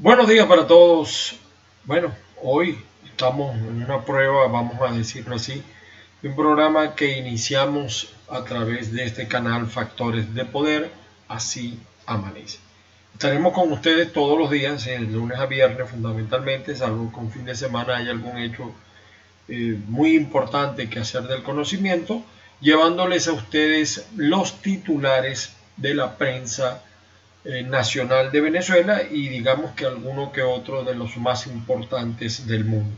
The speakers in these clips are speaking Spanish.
Buenos días para todos. Bueno, hoy estamos en una prueba, vamos a decirlo así, de un programa que iniciamos a través de este canal Factores de Poder, así amanece. Estaremos con ustedes todos los días, de lunes a viernes fundamentalmente, salvo que un fin de semana hay algún hecho muy importante que hacer del conocimiento, llevándoles a ustedes los titulares de la prensa nacional de Venezuela y digamos que alguno que otro de los más importantes del mundo.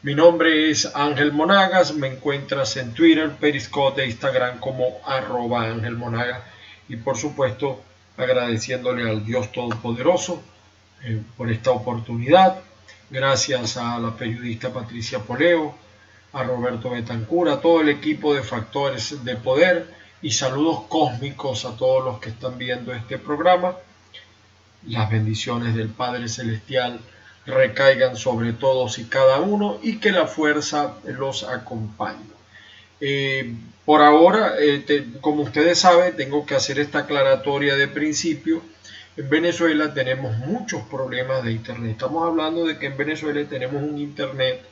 Mi nombre es Ángel Monagas, me encuentras en Twitter, Periscope e Instagram como @AngelMonagas y por supuesto agradeciéndole al Dios Todopoderoso por esta oportunidad, gracias a la periodista Patricia Poleo, a Roberto Betancur, a todo el equipo de Factores de Poder y saludos cósmicos a todos los que están viendo este programa. Las bendiciones del Padre Celestial recaigan sobre todos y cada uno y que la fuerza los acompañe. Por ahora, como ustedes saben, tengo que hacer esta aclaratoria de principio. En Venezuela tenemos muchos problemas de internet. Estamos hablando de que en Venezuela tenemos un internet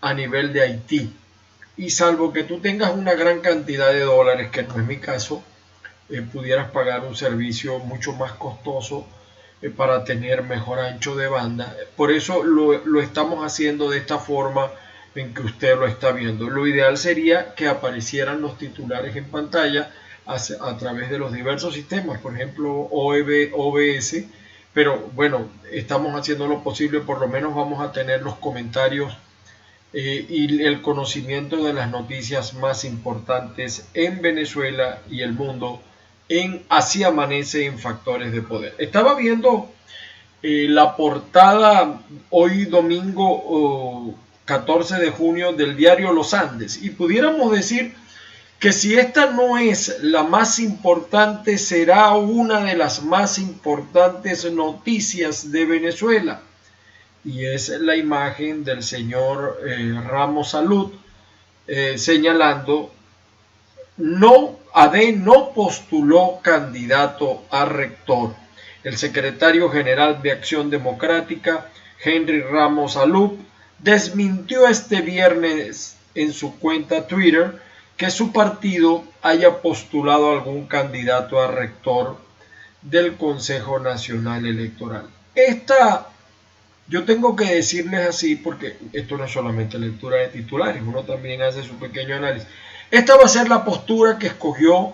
a nivel de Haití. Y salvo que tú tengas una gran cantidad de dólares, que no es mi caso, pudieras pagar un servicio mucho más costoso para tener mejor ancho de banda. Por eso lo estamos haciendo de esta forma en que usted lo está viendo. Lo ideal sería que aparecieran los titulares en pantalla a través de los diversos sistemas, por ejemplo OBS, pero bueno, estamos haciendo lo posible, por lo menos vamos a tener los comentarios y el conocimiento de las noticias más importantes en Venezuela y el mundo en Así Amanece en Factores de Poder. Estaba viendo la portada hoy domingo 14 de junio del diario Los Andes y pudiéramos decir que si esta no es la más importante, será una de las más importantes noticias de Venezuela. Y es la imagen del señor Ramos Salud señalando AD no postuló candidato a rector. El secretario general de Acción Democrática, Henry Ramos Salud, desmintió este viernes en su cuenta Twitter que su partido haya postulado algún candidato a rector del Consejo Nacional Electoral. Yo tengo que decirles así porque esto no es solamente lectura de titulares, uno también hace su pequeño análisis. Esta va a ser la postura que escogió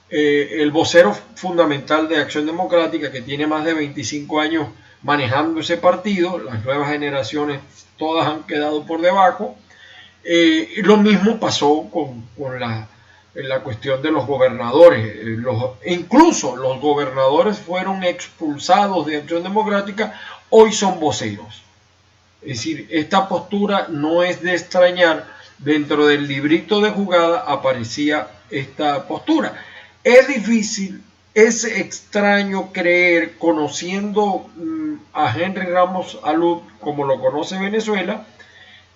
el vocero fundamental de Acción Democrática, que tiene más de 25 años manejando ese partido. Las nuevas generaciones todas han quedado por debajo. Lo mismo pasó con la cuestión de los gobernadores. Incluso los gobernadores fueron expulsados de Acción Democrática, hoy son voceros. Es decir, esta postura no es de extrañar. Dentro del librito de jugada aparecía esta postura. Es difícil, es extraño creer, conociendo a Henry Ramos Salud como lo conoce Venezuela,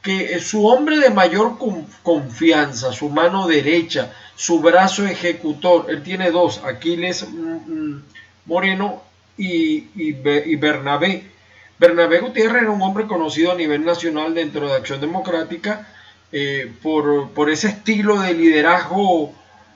que su hombre de mayor confianza, su mano derecha, su brazo ejecutor, él tiene dos, Aquiles Moreno y Bernabé. Bernabé Gutiérrez era un hombre conocido a nivel nacional dentro de Acción Democrática por ese estilo de liderazgo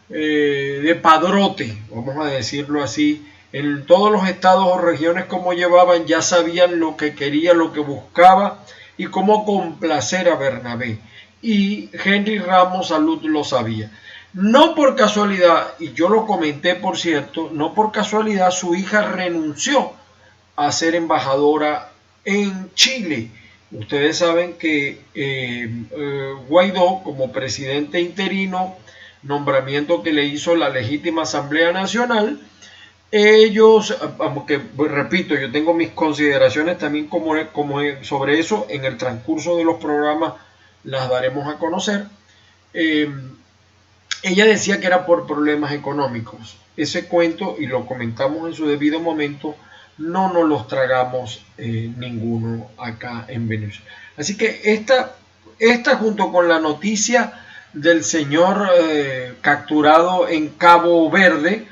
de padrote, vamos a decirlo así. En todos los estados o regiones como llevaban ya sabían lo que quería, lo que buscaba y cómo complacer a Bernabé. Y Henry Ramos Salud lo sabía. No por casualidad, y yo lo comenté por cierto, no por casualidad su hija renunció a ser embajadora en Chile. Ustedes saben que Guaidó, como presidente interino, nombramiento que le hizo la legítima Asamblea Nacional, ellos, aunque repito, yo tengo mis consideraciones también como sobre eso, en el transcurso de los programas las daremos a conocer. Ella decía que era por problemas económicos. Ese cuento, y lo comentamos en su debido momento, no nos los tragamos ninguno acá en Venezuela. Así que esta junto con la noticia del señor capturado en Cabo Verde,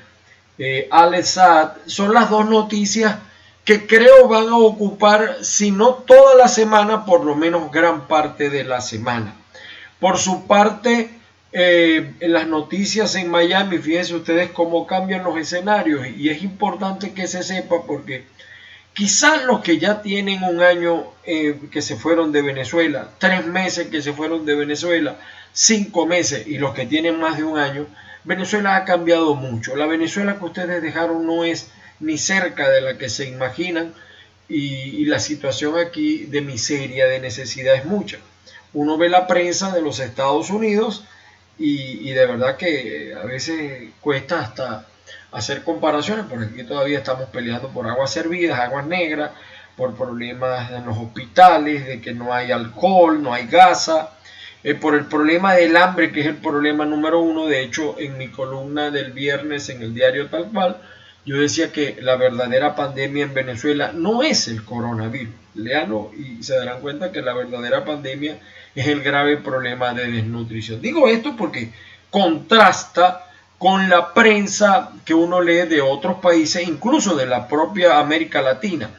Al Saad, son las dos noticias que creo van a ocupar, si no toda la semana, por lo menos gran parte de la semana. Por su parte, en las noticias en Miami, fíjense ustedes cómo cambian los escenarios, y es importante que se sepa porque quizás los que ya tienen un año que se fueron de Venezuela, 3 meses que se fueron de Venezuela, 5 meses, y los que tienen más de un año, Venezuela ha cambiado mucho. La Venezuela que ustedes dejaron no es ni cerca de la que se imaginan, y la situación aquí de miseria, de necesidad es mucha. Uno ve la prensa de los Estados Unidos y de verdad que a veces cuesta hasta hacer comparaciones, porque aquí todavía estamos peleando por aguas servidas, aguas negras, por problemas en los hospitales, de que no hay alcohol, no hay gasa, por el problema del hambre, que es el problema número uno. De hecho, en mi columna del viernes en el diario Tal Cual, yo decía que la verdadera pandemia en Venezuela no es el coronavirus. Léanlo y se darán cuenta que la verdadera pandemia es el grave problema de desnutrición. Digo esto porque contrasta con la prensa que uno lee de otros países, incluso de la propia América Latina.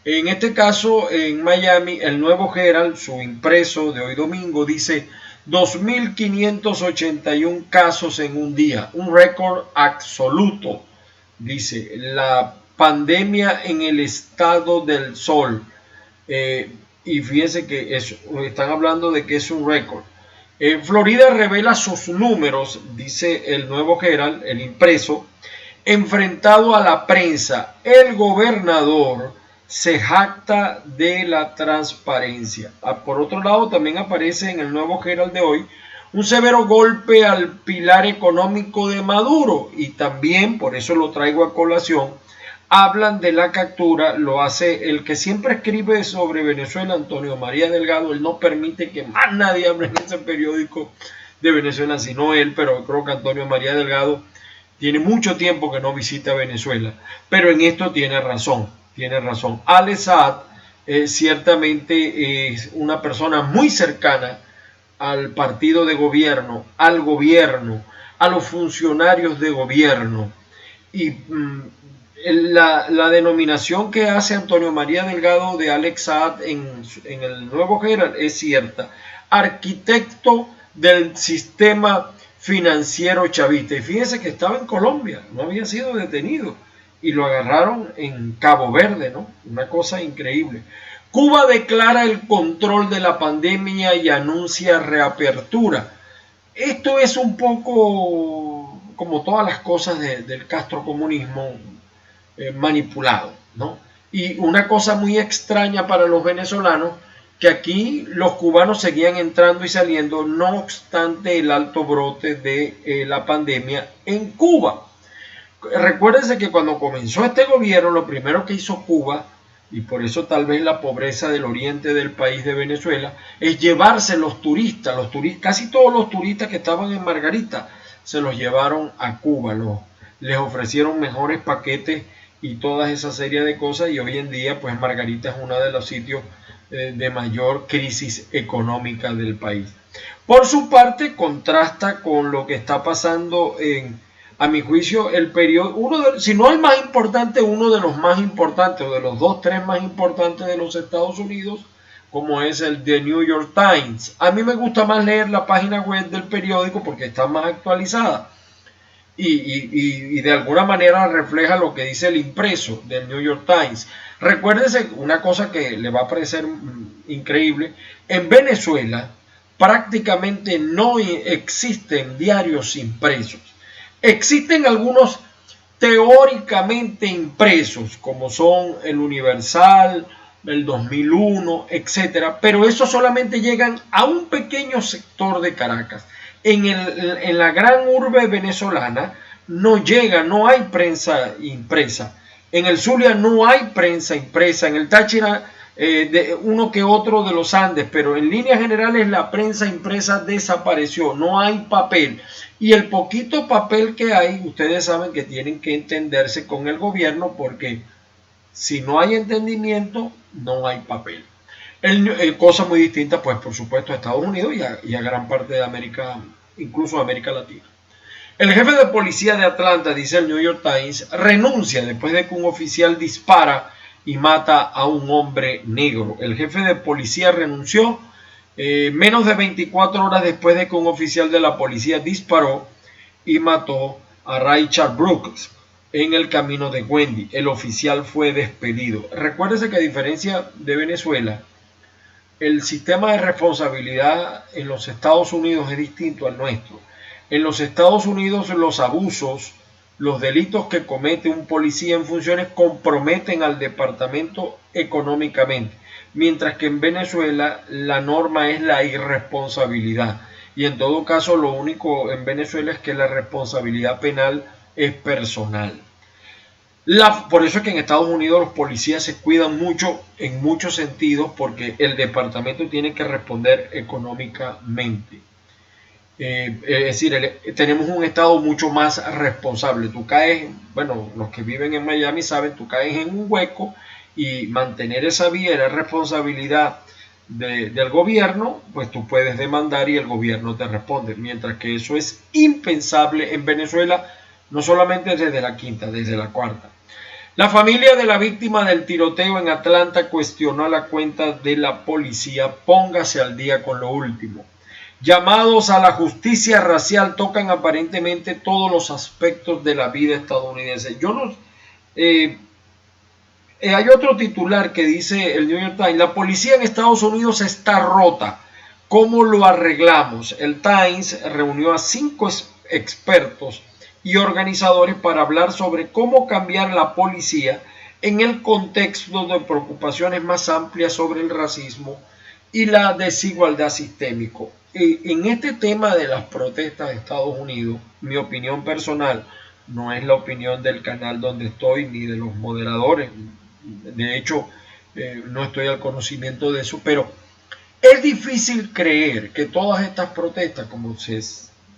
En este caso, en Miami, el Nuevo Herald, su impreso de hoy domingo, dice 2.581 casos en un día, un récord absoluto. Dice, la pandemia en el estado del Sol. Y fíjense que están hablando de que es un récord. Florida revela sus números, dice el Nuevo Herald, el impreso, enfrentado a la prensa. El gobernador se jacta de la transparencia. Por otro lado, también aparece en el Nuevo Herald de hoy un severo golpe al pilar económico de Maduro, y también, por eso lo traigo a colación, hablan de la captura. Lo hace el que siempre escribe sobre Venezuela, Antonio María Delgado. Él no permite que más nadie hable en ese periódico de Venezuela sino él, pero creo que Antonio María Delgado tiene mucho tiempo que no visita Venezuela, pero en esto tiene razón. Alex Saad ciertamente es una persona muy cercana al partido de gobierno, al gobierno, a los funcionarios de gobierno, y la denominación que hace Antonio María Delgado de Alex Saad en el Nuevo Herald es cierta: arquitecto del sistema financiero chavista. Y fíjense que estaba en Colombia, no había sido detenido, y lo agarraron en Cabo Verde, ¿no? Una cosa increíble. Cuba declara el control de la pandemia y anuncia reapertura. Esto es un poco como todas las cosas del castrocomunismo manipulado, ¿no? Y una cosa muy extraña para los venezolanos, que aquí los cubanos seguían entrando y saliendo, no obstante el alto brote de la pandemia en Cuba. Recuérdense que cuando comenzó este gobierno, lo primero que hizo Cuba, y por eso tal vez la pobreza del oriente del país de Venezuela, es llevarse los turistas, casi todos los turistas que estaban en Margarita, se los llevaron a Cuba, les ofrecieron mejores paquetes y toda esa serie de cosas, y hoy en día pues Margarita es uno de los sitios de mayor crisis económica del país. Por su parte, contrasta con lo que está pasando a mi juicio, el periodo, si no el más importante, uno de los más importantes, o de los 2-3 más importantes de los Estados Unidos, como es el The New York Times. A mí me gusta más leer la página web del periódico porque está más actualizada y de alguna manera refleja lo que dice el impreso del New York Times. Recuérdense una cosa que le va a parecer increíble: en Venezuela prácticamente no existen diarios impresos. Existen algunos teóricamente impresos, como son el Universal, el 2001, etcétera, pero esos solamente llegan a un pequeño sector de Caracas. En la gran urbe venezolana no llega, no hay prensa impresa. En el Zulia no hay prensa impresa. En el Táchira de uno que otro de los Andes, pero en líneas generales la prensa impresa desapareció, no hay papel. Y el poquito papel que hay, ustedes saben que tienen que entenderse con el gobierno, porque si no hay entendimiento, no hay papel. Cosa muy distinta, pues por supuesto, a Estados Unidos y a gran parte de América, incluso América Latina. El jefe de policía de Atlanta, dice el New York Times, renuncia después de que un oficial dispara y mata a un hombre negro. El jefe de policía renunció menos de 24 horas después de que un oficial de la policía disparó y mató a Rayshard Brooks en el camino de Wendy. El oficial fue despedido. Recuérdese que a diferencia de Venezuela, el sistema de responsabilidad en los Estados Unidos es distinto al nuestro. En los Estados Unidos los abusos, los delitos que comete un policía en funciones comprometen al departamento económicamente, mientras que en Venezuela la norma es la irresponsabilidad. Y en todo caso lo único en Venezuela es que la responsabilidad penal es personal. Por eso es que en Estados Unidos los policías se cuidan mucho en muchos sentidos porque el departamento tiene que responder económicamente. Es decir, tenemos un estado mucho más responsable. Tú caes, bueno, los que viven en Miami saben, tú caes en un hueco y mantener esa vía era responsabilidad del gobierno, pues tú puedes demandar y el gobierno te responde. Mientras que eso es impensable en Venezuela, no solamente desde la quinta, desde la cuarta. La familia de la víctima del tiroteo en Atlanta cuestionó a la cuenta de la policía. Póngase al día con lo último. Llamados a la justicia racial tocan aparentemente todos los aspectos de la vida estadounidense. Hay otro titular que dice el New York Times: la policía en Estados Unidos está rota. ¿Cómo lo arreglamos? El Times reunió a 5 expertos y organizadores para hablar sobre cómo cambiar la policía en el contexto de preocupaciones más amplias sobre el racismo y la desigualdad sistémica. En este tema de las protestas de Estados Unidos, mi opinión personal no es la opinión del canal donde estoy ni de los moderadores. De hecho, no estoy al conocimiento de eso, pero es difícil creer que todas estas protestas, como se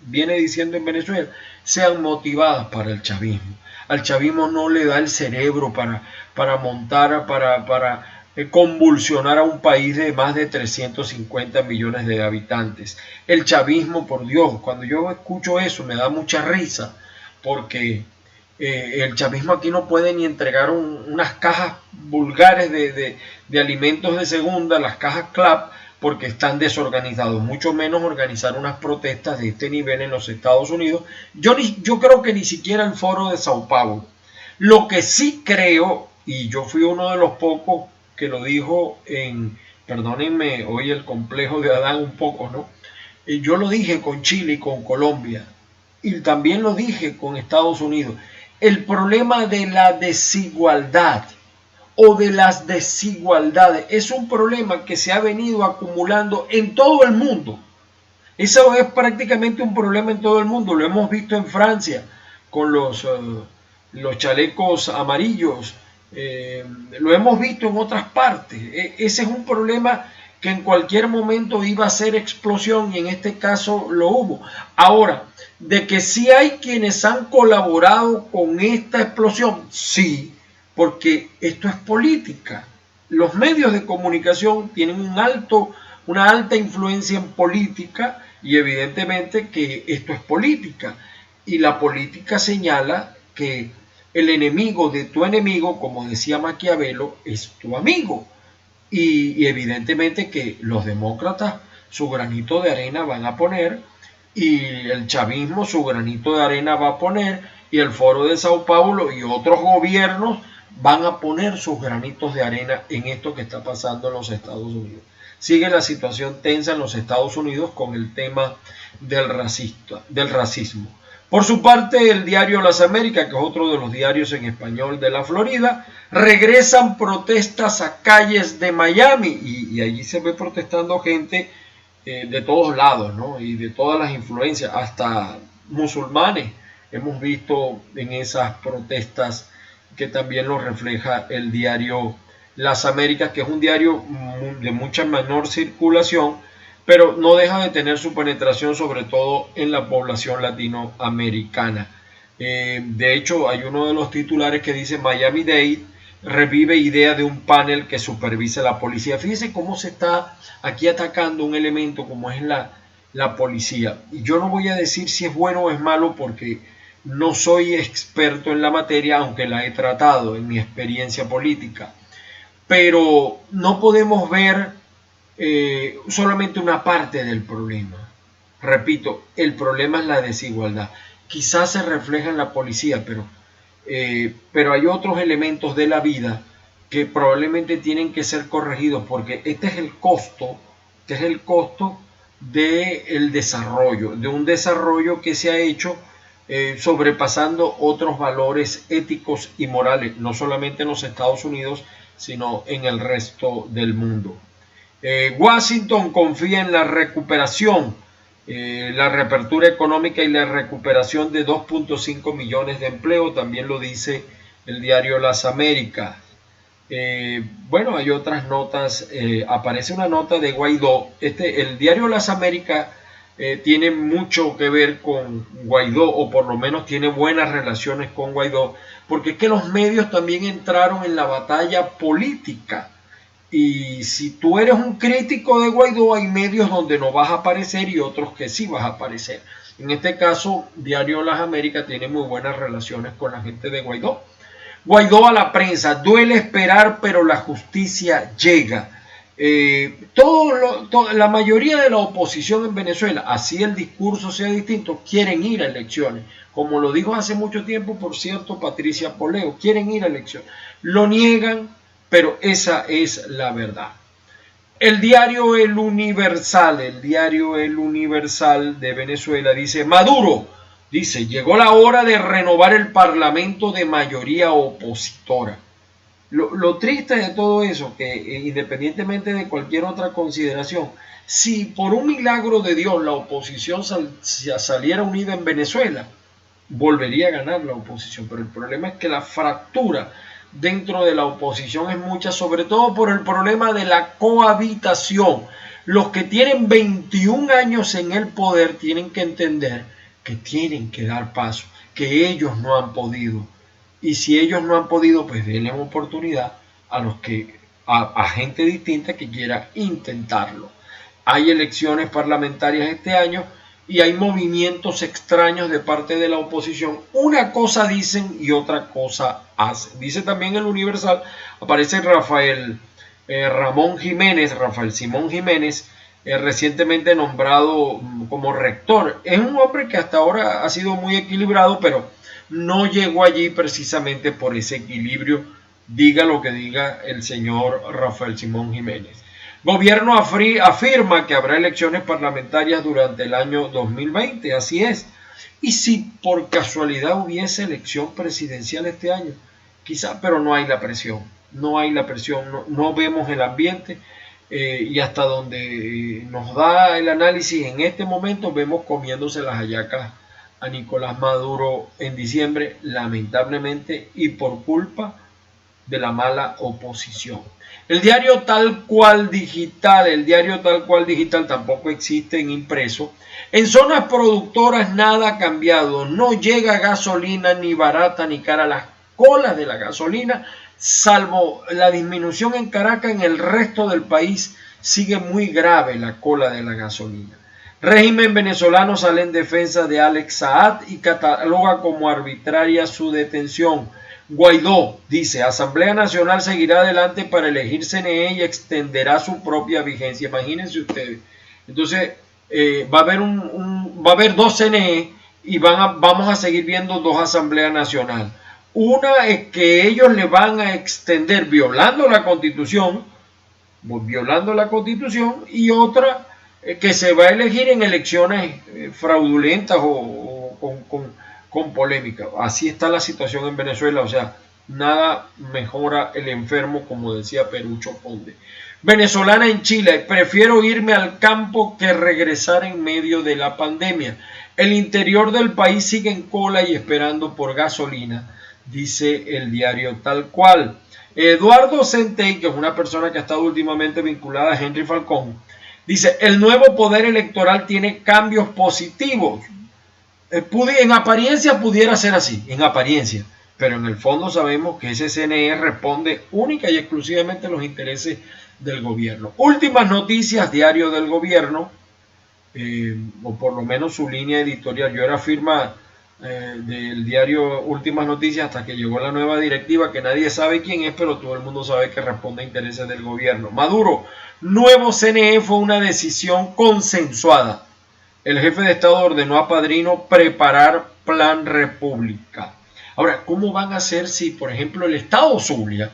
viene diciendo en Venezuela, sean motivadas para el chavismo. Al chavismo no le da el cerebro para montar, para convulsionar a un país de más de 350 millones de habitantes. El chavismo, por Dios, cuando yo escucho eso me da mucha risa, porque el chavismo aquí no puede ni entregar unas cajas vulgares de alimentos de segunda, las cajas CLAP, porque están desorganizados, mucho menos organizar unas protestas de este nivel en los Estados Unidos. Yo creo que ni siquiera el foro de Sao Paulo. Lo que sí creo, y yo fui uno de los pocos que lo dijo perdónenme hoy el complejo de Adán un poco, ¿no? Yo lo dije con Chile y con Colombia, y también lo dije con Estados Unidos. El problema de la desigualdad o de las desigualdades es un problema que se ha venido acumulando en todo el mundo. Eso es prácticamente un problema en todo el mundo. Lo hemos visto en Francia con los chalecos amarillos. Lo hemos visto en otras partes. Ese es un problema que en cualquier momento iba a ser explosión y en este caso lo hubo. Ahora, de que sí hay quienes han colaborado con esta explosión, sí, porque esto es política. Los medios de comunicación tienen una alta influencia en política y evidentemente que esto es política. Y la política señala que el enemigo de tu enemigo, como decía Maquiavelo, es tu amigo. Y evidentemente que los demócratas su granito de arena van a poner, y el chavismo su granito de arena va a poner, y el foro de Sao Paulo y otros gobiernos van a poner sus granitos de arena en esto que está pasando en los Estados Unidos. Sigue la situación tensa en los Estados Unidos con el tema del racismo. Por su parte, el diario Las Américas, que es otro de los diarios en español de la Florida, regresan protestas a calles de Miami y allí se ve protestando gente de todos lados, ¿no? Y de todas las influencias, hasta musulmanes hemos visto en esas protestas, que también lo refleja el diario Las Américas, que es un diario de mucha menor circulación, pero no deja de tener su penetración sobre todo en la población latinoamericana. De hecho, hay uno de los titulares que dice: Miami-Dade revive idea de un panel que supervise la policía. Fíjense cómo se está aquí atacando un elemento como es la policía. Y yo no voy a decir si es bueno o es malo porque no soy experto en la materia, aunque la he tratado en mi experiencia política. pero no podemos ver solamente una parte del problema. Repito, el problema es la desigualdad. Quizás se refleja en la policía, pero hay otros elementos de la vida que probablemente tienen que ser corregidos, porque este es el costo del desarrollo, de un desarrollo que se ha hecho sobrepasando otros valores éticos y morales, no solamente en los Estados Unidos, sino en el resto del mundo. Washington confía en la recuperación, la reapertura económica y la recuperación de 2.5 millones de empleos, también lo dice el diario Las Américas. Bueno, hay otras notas, aparece una nota de Guaidó. El diario Las Américas tiene mucho que ver con Guaidó, o por lo menos tiene buenas relaciones con Guaidó, porque es que los medios también entraron en la batalla política. Y si tú eres un crítico de Guaidó, hay medios donde no vas a aparecer y otros que sí vas a aparecer. En este caso, Diario Las Américas tiene muy buenas relaciones con la gente de Guaidó. Guaidó a la prensa: duele esperar, pero la justicia llega. La mayoría de la oposición en Venezuela, así el discurso sea distinto, quieren ir a elecciones. Como lo dijo hace mucho tiempo, por cierto, Patricia Poleo, quieren ir a elecciones. Lo niegan, pero esa es la verdad. El diario El Universal de Venezuela dice: Maduro, dice, llegó la hora de renovar el parlamento de mayoría opositora. Lo triste de todo eso, que independientemente de cualquier otra consideración, si por un milagro de Dios la oposición saliera unida en Venezuela, volvería a ganar la oposición. Pero el problema es que la fractura dentro de la oposición es mucha, sobre todo por el problema de la cohabitación. Los que tienen 21 años en el poder tienen que entender que tienen que dar paso, que ellos no han podido. Y si ellos no han podido, pues denle oportunidad a gente distinta que quiera intentarlo. Hay elecciones parlamentarias este año y hay movimientos extraños de parte de la oposición. Una cosa dicen y otra cosa hacen. Dice también el Universal, aparece Rafael Simón Jiménez, recientemente nombrado como rector. Es un hombre que hasta ahora ha sido muy equilibrado, pero no llegó allí precisamente por ese equilibrio, diga lo que diga el señor Rafael Simón Jiménez. Gobierno afirma que habrá elecciones parlamentarias durante el año 2020, así es. Y si por casualidad hubiese elección presidencial este año, quizá, pero no hay la presión, no vemos el ambiente, y hasta donde nos da el análisis en este momento vemos comiéndose las hallacas a Nicolás Maduro en diciembre, lamentablemente, y por culpa de la mala oposición. El diario Tal Cual Digital tampoco existe en impreso. En zonas productoras nada ha cambiado, no llega gasolina ni barata ni cara. Las colas de la gasolina, salvo la disminución en Caracas, en el resto del país sigue muy grave la cola de la gasolina. Régimen venezolano sale en defensa de Alex Saad y cataloga como arbitraria su detención. Guaidó dice: Asamblea Nacional seguirá adelante para elegir CNE y extenderá su propia vigencia. Imagínense ustedes. Entonces va a haber dos CNE y vamos a seguir viendo dos Asambleas Nacional. Una es que ellos le van a extender violando la Constitución, y otra que se va a elegir en elecciones fraudulentas o con polémica. Así está la situación en Venezuela, o sea, nada mejora el enfermo, como decía Perucho Conde. Venezolana en Chile: prefiero irme al campo que regresar en medio de la pandemia. El interior del país sigue en cola y esperando por gasolina, dice el diario Tal Cual. Eduardo Centey, que es una persona que ha estado últimamente vinculada a Henry Falcón, dice: el nuevo poder electoral tiene cambios positivos. En apariencia pudiera ser así, en apariencia, pero en el fondo sabemos que ese CNE responde única y exclusivamente a los intereses del gobierno. Últimas noticias, diario del gobierno, o por lo menos su línea editorial. Yo era firma del diario Últimas Noticias hasta que llegó la nueva directiva que nadie sabe quién es, pero todo el mundo sabe que responde a intereses del gobierno. Maduro, nuevo CNE fue una decisión consensuada. El jefe de Estado ordenó a Padrino preparar Plan República. Ahora, ¿cómo van a hacer si, por ejemplo, el Estado Zulia,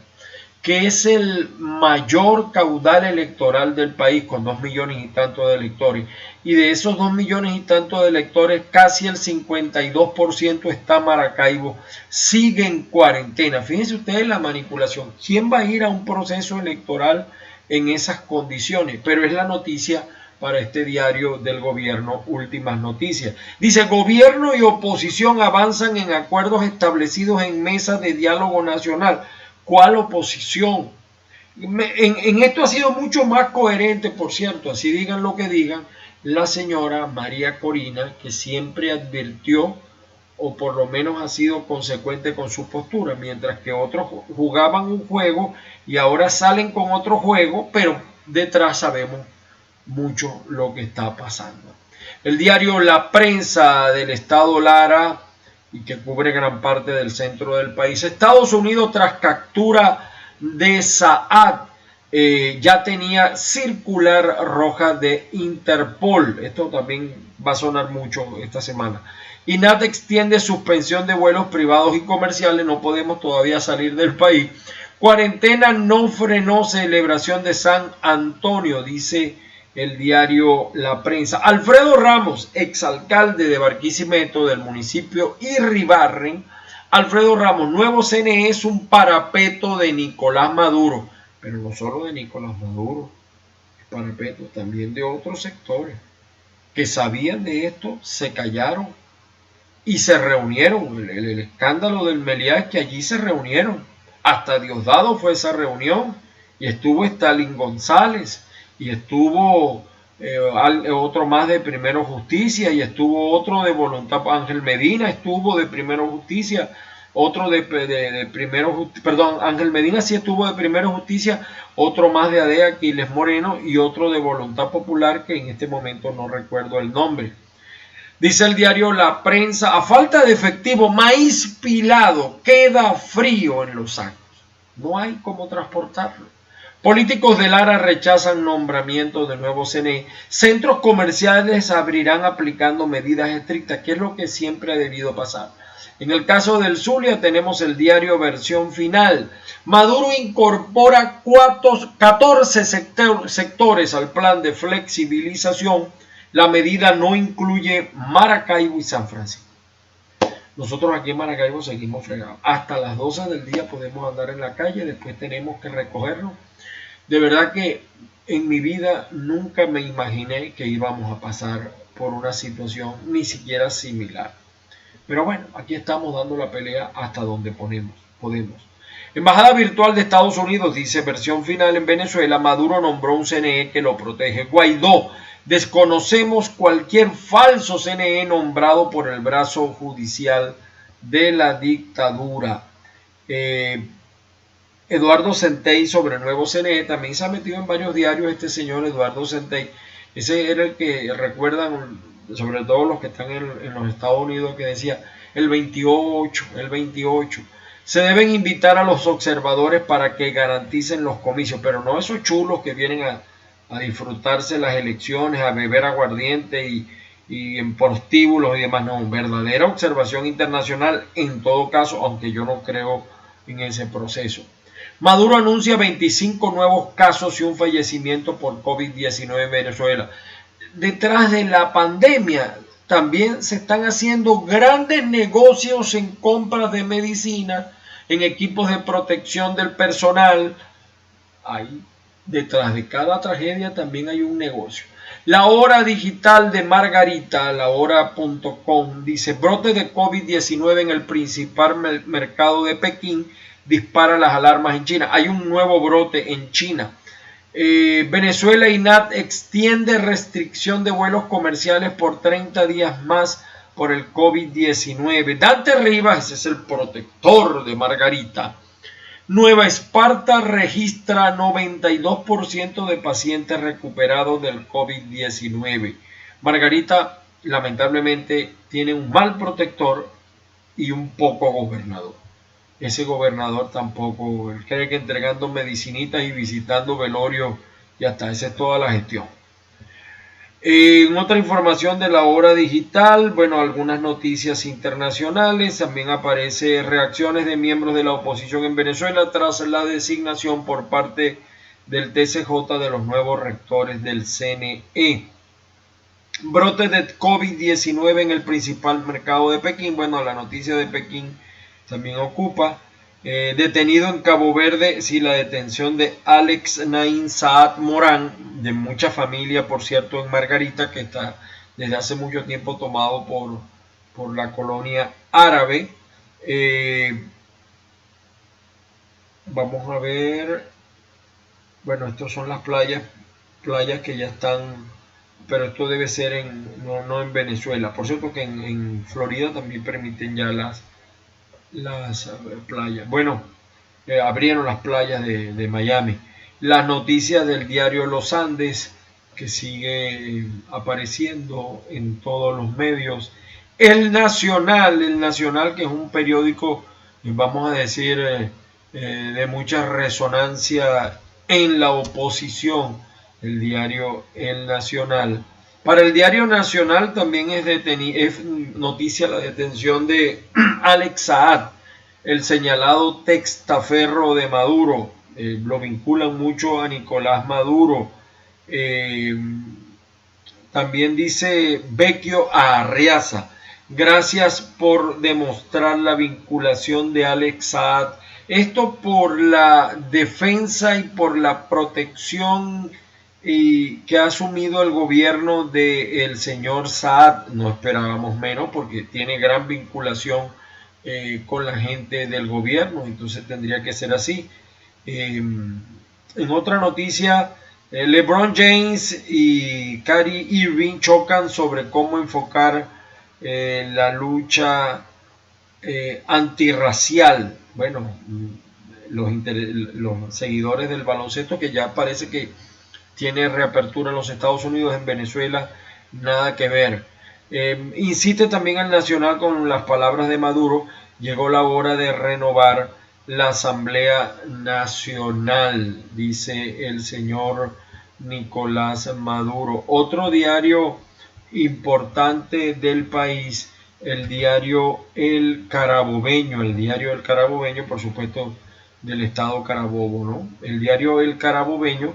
que es el mayor caudal electoral del país, con 2 millones y tanto de electores, y de esos 2 millones y tanto de electores, casi el 52% está Maracaibo, sigue en cuarentena? Fíjense ustedes la manipulación. ¿Quién va a ir a un proceso electoral en esas condiciones? Pero es la noticia para este diario del gobierno, Últimas Noticias. Dice, gobierno y oposición avanzan en acuerdos establecidos en mesa de diálogo nacional. ¿Cuál oposición? En esto ha sido mucho más coherente, por cierto, así digan lo que digan, la señora María Corina, que siempre advirtió, o por lo menos ha sido consecuente con su postura, mientras que otros jugaban un juego y ahora salen con otro juego, pero detrás sabemos mucho lo que está pasando. El diario La Prensa del estado Lara, y que cubre gran parte del centro del país. Estados Unidos, tras captura de Saad, ya tenía circular roja de Interpol. Esto también va a sonar mucho esta semana. INAT extiende suspensión de vuelos privados y comerciales. No podemos todavía salir del país. Cuarentena no frenó celebración de San Antonio, dice el diario La Prensa. Alfredo Ramos, exalcalde de Barquisimeto, del municipio Irribarren. Alfredo Ramos, nuevo CNE es un parapeto de Nicolás Maduro, pero no solo de Nicolás Maduro, es parapeto también de otros sectores que sabían de esto, se callaron y se reunieron. El escándalo del Meliá es que allí se reunieron, hasta Diosdado fue esa reunión, y estuvo Stalin González, y estuvo otro más de Primero Justicia, y estuvo otro de Voluntad, Ángel Medina estuvo de Primero Justicia, otro de Primero Justicia, perdón, Ángel Medina sí estuvo de Primero Justicia, otro más de ADEA, Aquiles Moreno, y otro de Voluntad Popular, que en este momento no recuerdo el nombre. Dice el diario La Prensa, a falta de efectivo, maíz pilado queda frío en los sacos. No hay cómo transportarlo. Políticos de Lara rechazan nombramiento de nuevo CNE. Centros comerciales abrirán aplicando medidas estrictas, que es lo que siempre ha debido pasar. En el caso del Zulia tenemos el diario Versión Final. Maduro incorpora 14 sectores al plan de flexibilización. La medida no incluye Maracaibo y San Francisco. Nosotros aquí en Maracaibo seguimos fregados. Hasta las 12 del día podemos andar en la calle, después tenemos que recogernos. De verdad que en mi vida nunca me imaginé que íbamos a pasar por una situación ni siquiera similar. Pero bueno, aquí estamos dando la pelea hasta donde podemos. Embajada virtual de Estados Unidos, dice Versión Final en Venezuela, Maduro nombró un CNE que lo protege. Guaidó, desconocemos cualquier falso CNE nombrado por el brazo judicial de la dictadura. Eduardo Centey sobre el nuevo CNE, también se ha metido en varios diarios este señor Eduardo Centey. Ese era el que recuerdan, sobre todo los que están en los Estados Unidos, que decía el 28. Se deben invitar a los observadores para que garanticen los comicios, pero no esos chulos que vienen a disfrutarse las elecciones, a beber aguardiente y en prostíbulos y demás. No, verdadera observación internacional en todo caso, aunque yo no creo en ese proceso. Maduro anuncia 25 nuevos casos y un fallecimiento por COVID-19 en Venezuela. Detrás de la pandemia también se están haciendo grandes negocios en compras de medicina, en equipos de protección del personal. Ahí, detrás de cada tragedia también hay un negocio. La hora digital de Margarita, lahora.com, dice, brote de COVID-19 en el principal mercado de Pekín dispara las alarmas en China. Hay un nuevo brote en China. Venezuela INAT extiende restricción de vuelos comerciales por 30 días más por el COVID-19. Dante Rivas, ese es el protector de Margarita. Nueva Esparta registra 92% de pacientes recuperados del COVID-19. Margarita lamentablemente tiene un mal protector y un poco gobernador. Ese gobernador tampoco, él cree que entregando medicinitas y visitando velorios y hasta esa es toda la gestión. En otra información de la hora digital, bueno, algunas noticias internacionales, también aparece reacciones de miembros de la oposición en Venezuela tras la designación por parte del TCJ de los nuevos rectores del CNE. Brote de COVID-19 en el principal mercado de Pekín, bueno, la noticia de Pekín también ocupa. Detenido en Cabo Verde, sí, la detención de Alex Naim Saad Morán, de mucha familia, por cierto, en Margarita, que está desde hace mucho tiempo tomado por la colonia árabe. Vamos a ver, bueno, estas son las playas que ya están, pero esto debe ser no en Venezuela. Por cierto que en Florida también permiten ya las playas. Bueno, abrieron las playas de Miami. Las noticias del diario Los Andes, que sigue apareciendo en todos los medios. El Nacional que es un periódico, vamos a decir, de mucha resonancia en la oposición, el diario El Nacional. Para el diario Nacional también es noticia la detención de Alex Saad, el señalado testaferro de Maduro. Lo vinculan mucho a Nicolás Maduro. También dice Vecchio a Arriaza: gracias por demostrar la vinculación de Alex Saad. Esto por la defensa y por la protección que ha asumido el gobierno del señor Saad. No esperábamos menos porque tiene gran vinculación con la gente del gobierno, entonces tendría que ser así. En otra noticia, LeBron James y Kyrie Irving chocan sobre cómo enfocar la lucha antirracial. Bueno, los seguidores del baloncesto, que ya parece que tiene reapertura en los Estados Unidos, en Venezuela nada que ver. Incite también al Nacional con las palabras de Maduro: llegó la hora de renovar la Asamblea Nacional, dice el señor Nicolás Maduro. Otro diario importante del país, el diario El Carabobeño, por supuesto, del estado Carabobo, ¿no? El diario El Carabobeño,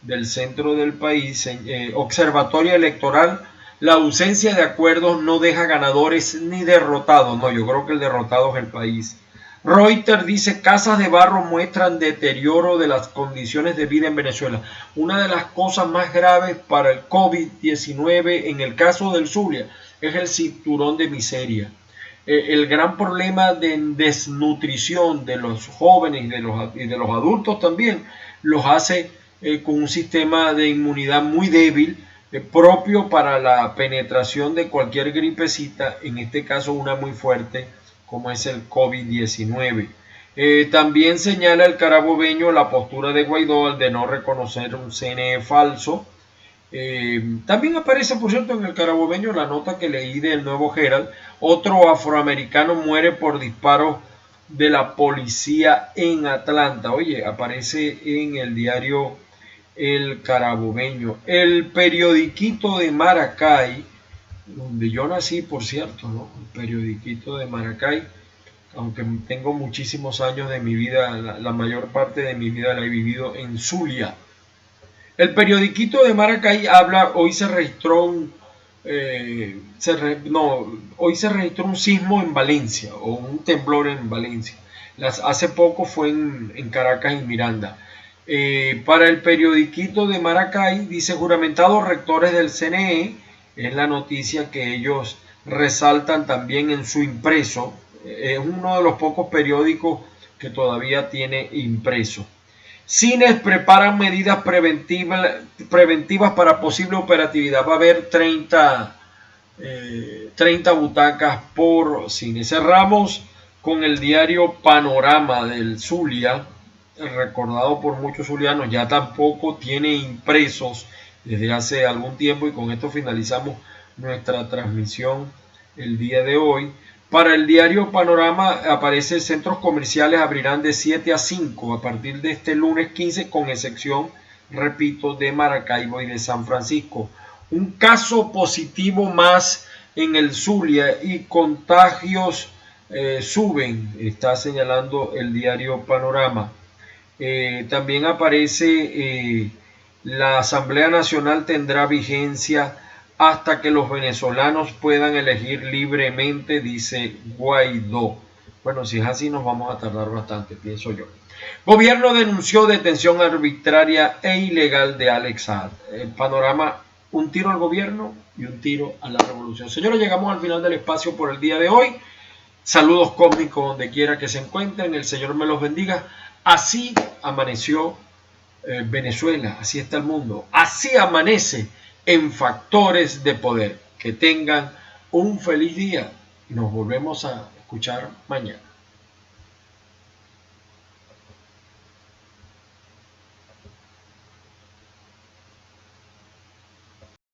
del centro del país, observatorio electoral: la ausencia de acuerdos no deja ganadores ni derrotados. No, yo creo que el derrotado es el país. Reuters dice: casas de barro muestran deterioro de las condiciones de vida en Venezuela. Una de las cosas más graves para el COVID-19 en el caso del Zulia es el cinturón de miseria. El gran problema de desnutrición de los jóvenes y de los adultos también los hace con un sistema de inmunidad muy débil, propio para la penetración de cualquier gripecita, en este caso una muy fuerte como es el COVID-19. También señala el carabobeño la postura de Guaidó al de no reconocer un CNE falso. También aparece, por cierto, en el carabobeño la nota que leí del Nuevo Herald: otro afroamericano muere por disparos de la policía en Atlanta. Oye, aparece en el diario El Carabobeño. El periodiquito de Maracay, donde yo nací, por cierto, ¿no? El periodiquito de Maracay, aunque tengo muchísimos años de mi vida, la mayor parte de mi vida la he vivido en Zulia. El periodiquito de Maracay habla: hoy se registró hoy se registró un sismo en Valencia, o un temblor en Valencia. Hace poco fue en Caracas y Miranda. Para el periodiquito de Maracay dice: juramentados rectores del CNE, es la noticia que ellos resaltan también en su impreso. Es uno de los pocos periódicos que todavía tiene impreso. Cines preparan medidas preventivas para posible operatividad. Va a haber 30 butacas por cine. Cerramos con el diario Panorama del Zulia, recordado por muchos zulianos. Ya tampoco tiene impresos desde hace algún tiempo, y con esto finalizamos nuestra transmisión el día de hoy. Para el diario Panorama aparece: centros comerciales abrirán de 7 a 5 a partir de este lunes 15, con excepción, repito, de Maracaibo y de San Francisco. Un caso positivo más en el Zulia y contagios suben, está señalando el diario Panorama. También aparece: la Asamblea Nacional tendrá vigencia hasta que los venezolanos puedan elegir libremente, dice Guaidó. Bueno, si es así nos vamos a tardar bastante, pienso yo. Gobierno denunció detención arbitraria e ilegal de Alex Saad. El Panorama: un tiro al gobierno y un tiro a la revolución. Señores, llegamos al final del espacio por el día de hoy. Saludos cósmicos donde quiera que se encuentren. El Señor me los bendiga. Así amaneció Venezuela, así está el mundo, así amanece en Factores de Poder. Que tengan un feliz día y nos volvemos a escuchar mañana.